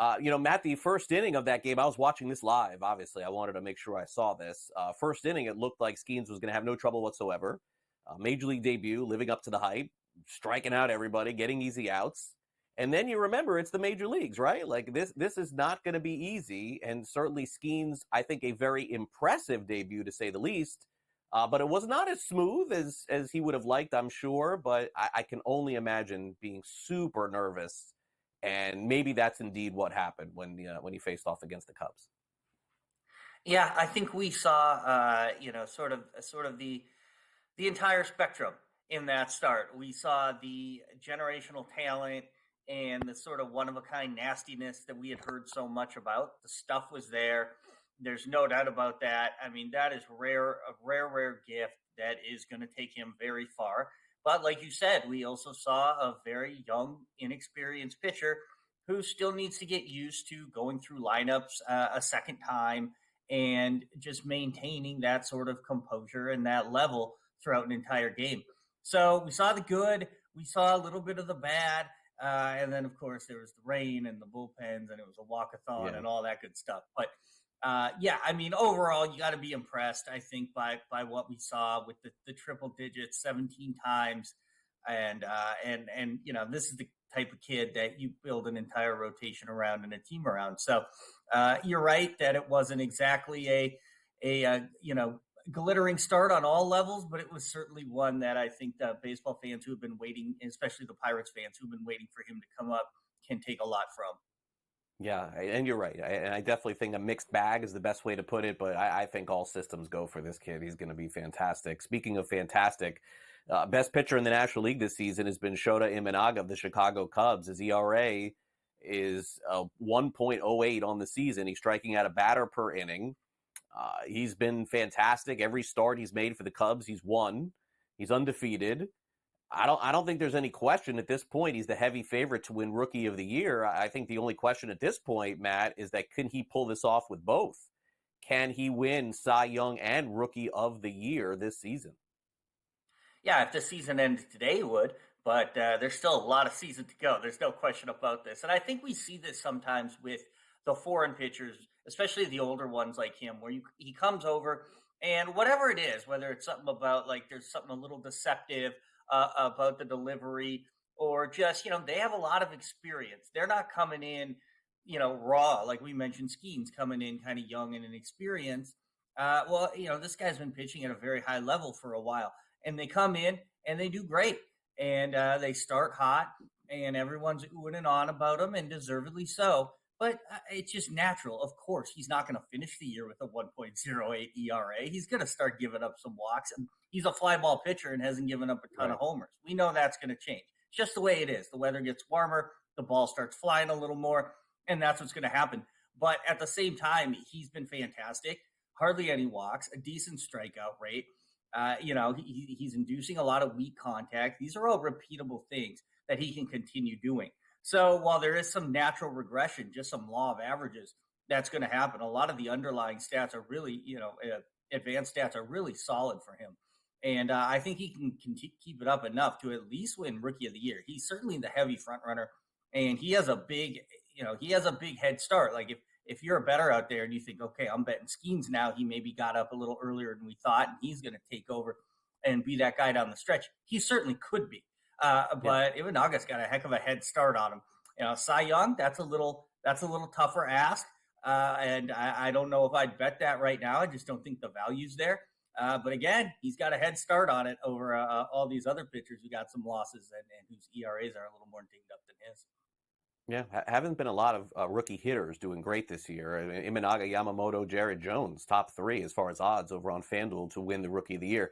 Matt, the first inning of that game, I was watching this live, obviously. I wanted to make sure I saw this. First inning, it looked like Skenes was going to have no trouble whatsoever. Major league debut, living up to the hype, striking out everybody, getting easy outs. And then you remember it's the major leagues, right? Like this is not going to be easy. And certainly Skenes, I think, a very impressive debut, to say the least. But it was not as smooth as he would have liked, I'm sure. But I can only imagine being super nervous. And maybe that's indeed what happened when he faced off against the Cubs. Yeah, I think we saw, sort of the entire spectrum in that start. We saw the generational talent and the sort of one of a kind nastiness that we had heard so much about. The stuff was there. There's no doubt about that. I mean, that is a rare gift that is going to take him very far. But like you said, we also saw a very young, inexperienced pitcher who still needs to get used to going through lineups a second time and just maintaining that sort of composure and that level throughout an entire game. So we saw the good, we saw a little bit of the bad, and then of course there was the rain and the bullpens, and it was a walkathon and all that good stuff. But I mean, overall, you got to be impressed, I think, by what we saw with the triple digits 17 times, and this is the type of kid that you build an entire rotation around and a team around. So you're right that it wasn't exactly a glittering start on all levels, but it was certainly one that I think the baseball fans who have been waiting, especially the Pirates fans who've been waiting for him to come up, can take a lot from. Yeah, and you're right. And I definitely think a mixed bag is the best way to put it, but I think all systems go for this kid. He's going to be fantastic. Speaking of fantastic, best pitcher in the National League this season has been Shota Imanaga of the Chicago Cubs. His ERA is 1.08 on the season. He's striking out a batter per inning. He's been fantastic. Every start he's made for the Cubs, he's won. He's undefeated. I don't think there's any question at this point he's the heavy favorite to win Rookie of the Year. I think the only question at this point, Matt, is that can he pull this off with both? Can he win Cy Young and Rookie of the Year this season? Yeah, if the season ended today, he would. But there's still a lot of season to go. There's no question about this. And I think we see this sometimes with the foreign pitchers, especially the older ones like him, where he comes over and whatever it is, whether it's something about like there's something a little deceptive about the delivery, or just, they have a lot of experience. They're not coming in, raw, like we mentioned, Skenes coming in kind of young and inexperienced. This guy's been pitching at a very high level for a while, and they come in and they do great, and they start hot, and everyone's oohing and on about them, and deservedly so. But it's just natural. Of course, he's not going to finish the year with a 1.08 ERA. He's going to start giving up some walks. And he's a fly ball pitcher and hasn't given up a ton of homers. We know that's going to change. It's just the way it is. The weather gets warmer. The ball starts flying a little more. And that's what's going to happen. But at the same time, he's been fantastic. Hardly any walks, a decent strikeout rate. He's inducing a lot of weak contact. These are all repeatable things that he can continue doing. So while there is some natural regression, just some law of averages, that's going to happen. A lot of the underlying stats are really, advanced stats are really solid for him. And I think he can keep it up enough to at least win Rookie of the Year. He's certainly the heavy front runner, and he has a big head start. Like if you're a bettor out there and you think, okay, I'm betting Skenes now, he maybe got up a little earlier than we thought, and he's going to take over and be that guy down the stretch. He certainly could be. But Imanaga's got a heck of a head start on him. Cy Young, that's a little tougher ask. And I don't know if I'd bet that right now. I just don't think the value's there. But again, he's got a head start on it over all these other pitchers who got some losses and whose ERAs are a little more dinged up than his. Yeah, haven't been a lot of rookie hitters doing great this year. I mean, Imanaga, Yamamoto, Jared Jones, top three as far as odds over on FanDuel to win the Rookie of the Year.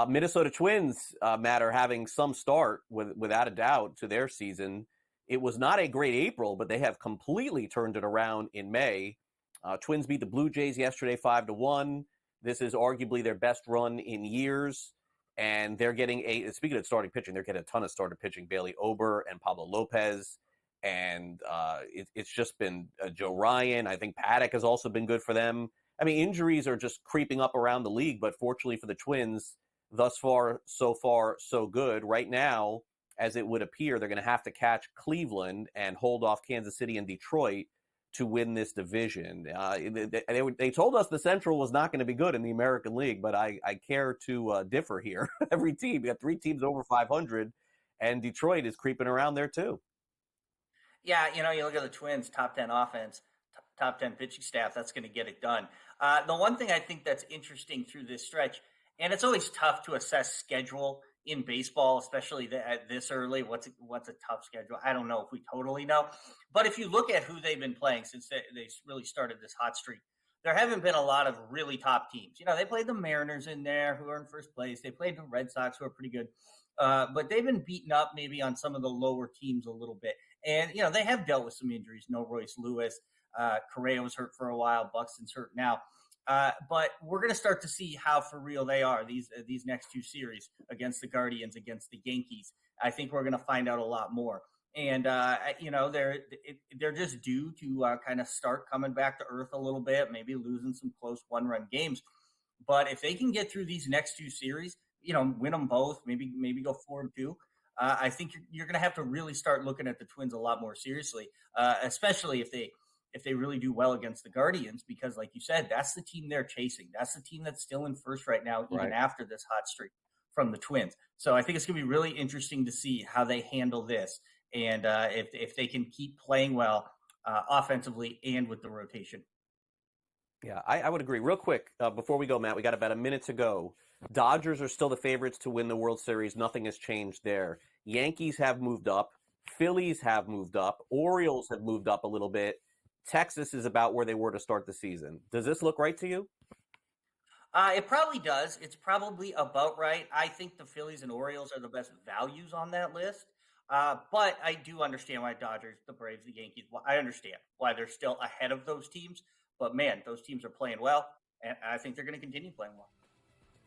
Minnesota Twins, Matt, are having some start, without a doubt, to their season. It was not a great April, but they have completely turned it around in May. Twins beat the Blue Jays yesterday 5-1. This is arguably their best run in years. And they're getting speaking of starting pitching, they're getting a ton of starting pitching. Bailey Ober and Pablo Lopez. And it's just been Joe Ryan. I think Paddock has also been good for them. I mean, injuries are just creeping up around the league, but fortunately for the Twins, thus far, so good. Right now, as it would appear, they're going to have to catch Cleveland and hold off Kansas City and Detroit to win this division. They told us the Central was not going to be good in the American League, but I care to differ here. Every team, you got 3 teams over 500, and Detroit is creeping around there too. Yeah, you look at the Twins, top 10 offense, top 10 pitching staff, that's going to get it done. The one thing I think that's interesting through this stretch, and it's always tough to assess schedule in baseball, especially at this early. What's a tough schedule? I don't know if we totally know. But if you look at who they've been playing since they really started this hot streak, there haven't been a lot of really top teams. They played the Mariners in there, who are in first place. They played the Red Sox, who are pretty good. But they've been beaten up maybe on some of the lower teams a little bit. And, they have dealt with some injuries. No Royce Lewis. Correa was hurt for a while. Buxton's hurt now. But we're going to start to see how for real they are these next 2 series against the Guardians, against the Yankees. I think we're going to find out a lot more. And, they're just due to kind of start coming back to earth a little bit, maybe losing some close 1-run games. But if they can get through these next 2 series, win them both, maybe go 4-2. I think you're going to have to really start looking at the Twins a lot more seriously, especially if they really do well against the Guardians, because like you said, that's the team they're chasing. That's the team that's still in first right now, even after this hot streak from the Twins. So I think it's going to be really interesting to see how they handle this, and if they can keep playing well offensively and with the rotation. Yeah, I would agree. Real quick, before we go, Matt, we got about a minute to go. Dodgers are still the favorites to win the World Series. Nothing has changed there. Yankees have moved up. Phillies have moved up. Orioles have moved up a little bit. Texas is about where they were to start the season. Does this look right to you? It probably does. It's probably about right. I think the Phillies and Orioles are the best values on that list. But I do understand why Dodgers, the Braves, the Yankees, I understand why they're still ahead of those teams. But man, those teams are playing well, and I think they're going to continue playing well.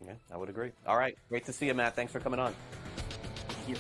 Yeah, I would agree. All right. Great to see you, Matt. Thank you for coming on. Thank you.